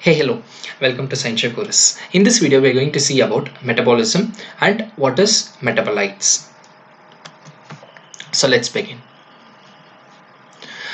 Hey, hello, welcome to Science Course. In this video, we are going to see about metabolism and what is metabolites. So let's begin.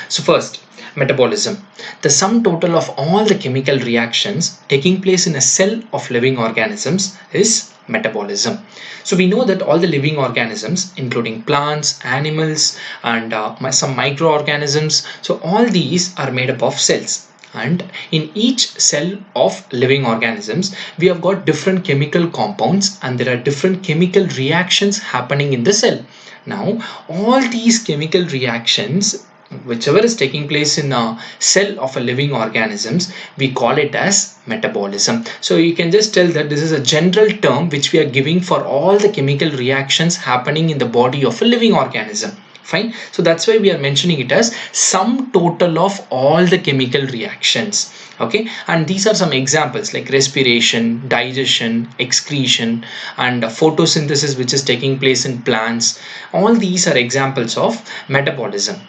So first, metabolism, the sum total of all the chemical reactions taking place in a cell of living organisms is metabolism. So we know that all the living organisms, including plants, animals, and some microorganisms, so all these are made up of cells. And in each cell of living organisms, we have got different chemical compounds and there are different chemical reactions happening in the cell. Now, all these chemical reactions, whichever is taking place in a cell of a living organisms, we call it as metabolism. So you can just tell that this is a general term which we are giving for all the chemical reactions happening in the body of a living organism. Fine. So that's why we are mentioning it as sum total of all the chemical reactions. Okay. And these are some examples like respiration, digestion, excretion, and photosynthesis, which is taking place in plants. All these are examples of metabolism.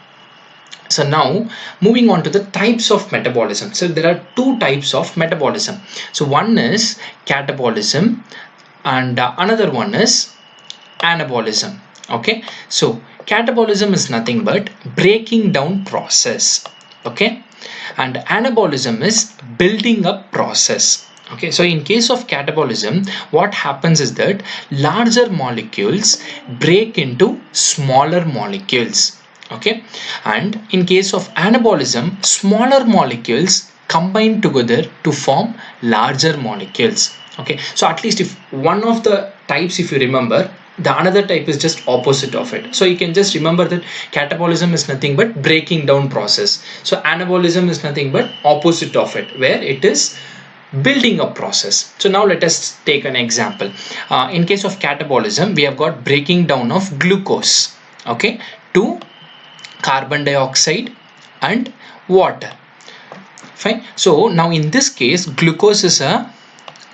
So now moving on to the types of metabolism. So there are two types of metabolism. So one is catabolism and another one is anabolism. Okay. So catabolism is nothing but breaking down process. Okay. And anabolism is building up process. Okay, so in case of catabolism, what happens is that larger molecules break into smaller molecules. Okay, and in case of anabolism, smaller molecules combine together to form larger molecules. Okay, so at least if one of the types, if you remember, the another type is just opposite of it. So you can just remember that catabolism is nothing but breaking down process. So anabolism is nothing but opposite of it, where it is building up process. So now let us take an example. In case of catabolism, we have got breaking down of glucose, okay, to carbon dioxide and water. Fine. So now in this case, glucose is a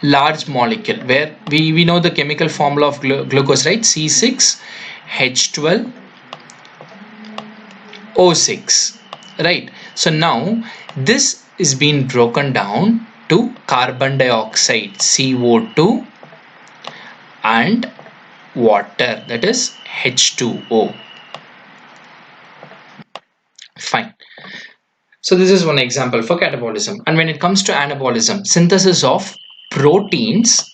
large molecule where we know the chemical formula of glucose, right? C6H12O6, right? So now this is being broken down to carbon dioxide, CO2, and water, that is H2O. Fine. So this is one example for catabolism. And when it comes to anabolism, synthesis of proteins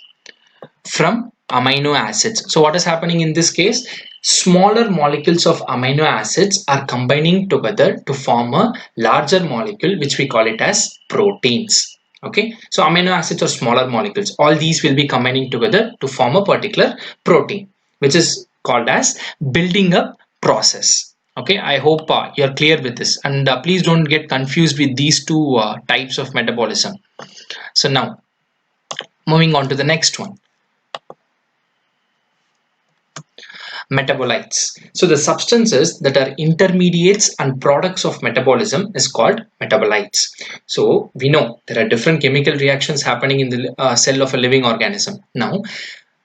from amino acids. So what is happening in this case? Smaller molecules of amino acids are combining together to form a larger molecule, which we call it as proteins. Okay, so amino acids are smaller molecules. All these will be combining together to form a particular protein, which is called as building up process. Okay, I hope you're clear with this, and please don't get confused with these two types of metabolism. So now moving on to the next one, metabolites. So the substances that are intermediates and products of metabolism is called metabolites. So we know there are different chemical reactions happening in the cell of a living organism. Now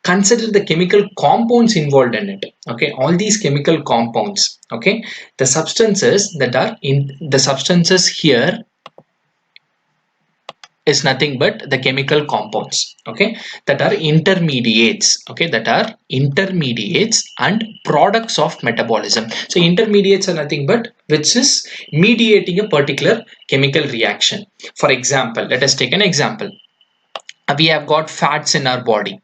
consider the chemical compounds involved in it. Okay, all these chemical compounds. Okay, the substances that are in the substances here is nothing but the chemical compounds, okay, that are intermediates, okay, that are intermediates and products of metabolism. So intermediates are nothing but which is mediating a particular chemical reaction. For example, let us take an example. We have got fats in our body.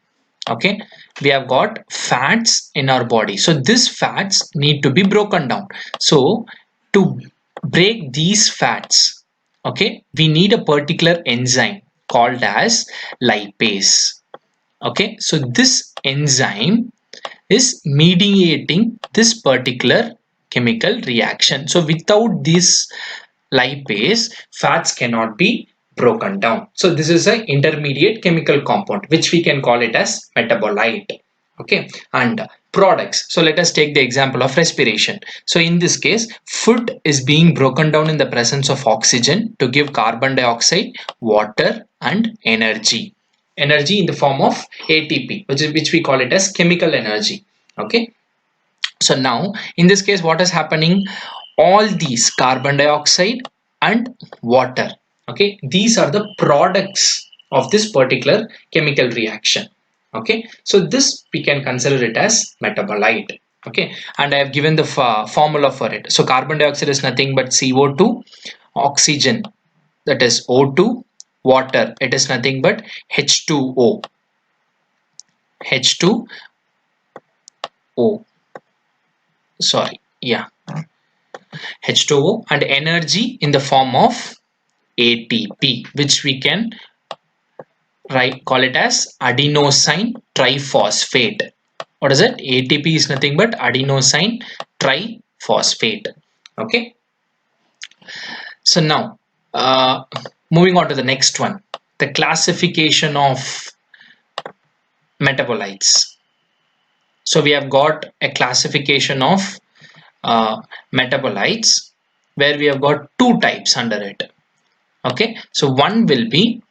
Okay, we have got fats in our body, so these fats need to be broken down. So to break these fats, okay, we need a particular enzyme called as lipase. Okay, so this enzyme is mediating this particular chemical reaction. So without this lipase, fats cannot be broken down. So this is an intermediate chemical compound which we can call it as metabolite. Okay, and products. So let us take the example of respiration. So in this case, food is being broken down in the presence of oxygen to give carbon dioxide, water, and energy. Energy in the form of ATP, which we call it as chemical energy. Okay. So now in this case, what is happening? All these carbon dioxide and water Okay, these are the products of this particular chemical reaction. Okay, so this we can consider it as metabolite. Okay, and I have given the formula for it. So carbon dioxide is nothing but CO2, oxygen, that is O2, water, it is nothing but H2O, H2O, sorry, yeah, H2O, and energy in the form of ATP, which we can call it as adenosine triphosphate. What is it? ATP is nothing but adenosine triphosphate. Okay. So now, moving on to the next one, the classification of metabolites. So we have got a classification of metabolites where we have got two types under it. Okay, so one will be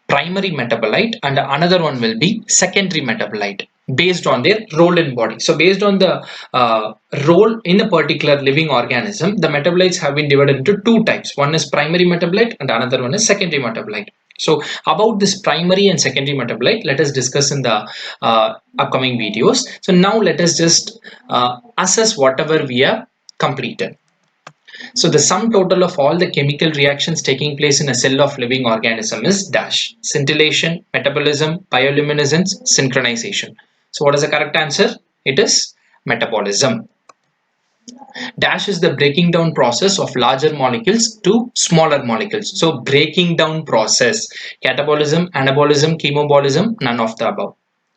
primary metabolite and another one will be secondary metabolite based on their role in body. So based on the role in a particular living organism, the metabolites have been divided into two types. One is primary metabolite and another one is secondary metabolite. So about this primary and secondary metabolite, let us discuss in the upcoming videos. So now let us just assess whatever we have completed. So the sum total of all the chemical reactions taking place in a cell of living organism is dash: scintillation, metabolism, bioluminescence, synchronization. So what is the correct answer? It is metabolism. Dash is the breaking down process of larger molecules to smaller molecules. So breaking down process, catabolism, anabolism, chemobolism, none of the above.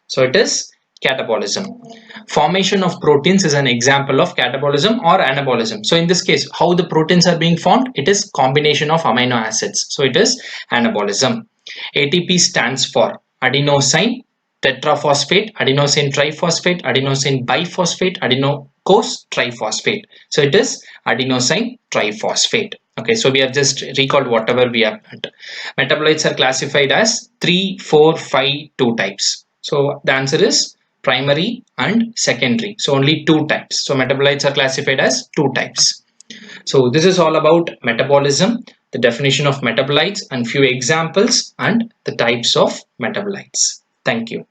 So it is catabolism. Formation of proteins is an example of catabolism or anabolism. So in this case, how the proteins are being formed? It is combination of amino acids. So it is anabolism. ATP stands for adenosine tetraphosphate, adenosine triphosphate, adenosine biphosphate, adenocose triphosphate. So it is adenosine triphosphate. Okay, so we have just recalled whatever we have learned. Metabolites are classified as 3, 4, 5, 2 types. So the answer is primary and secondary. So only two types. So metabolites are classified as two types. So this is all about metabolism, the definition of metabolites and few examples and the types of metabolites. Thank you.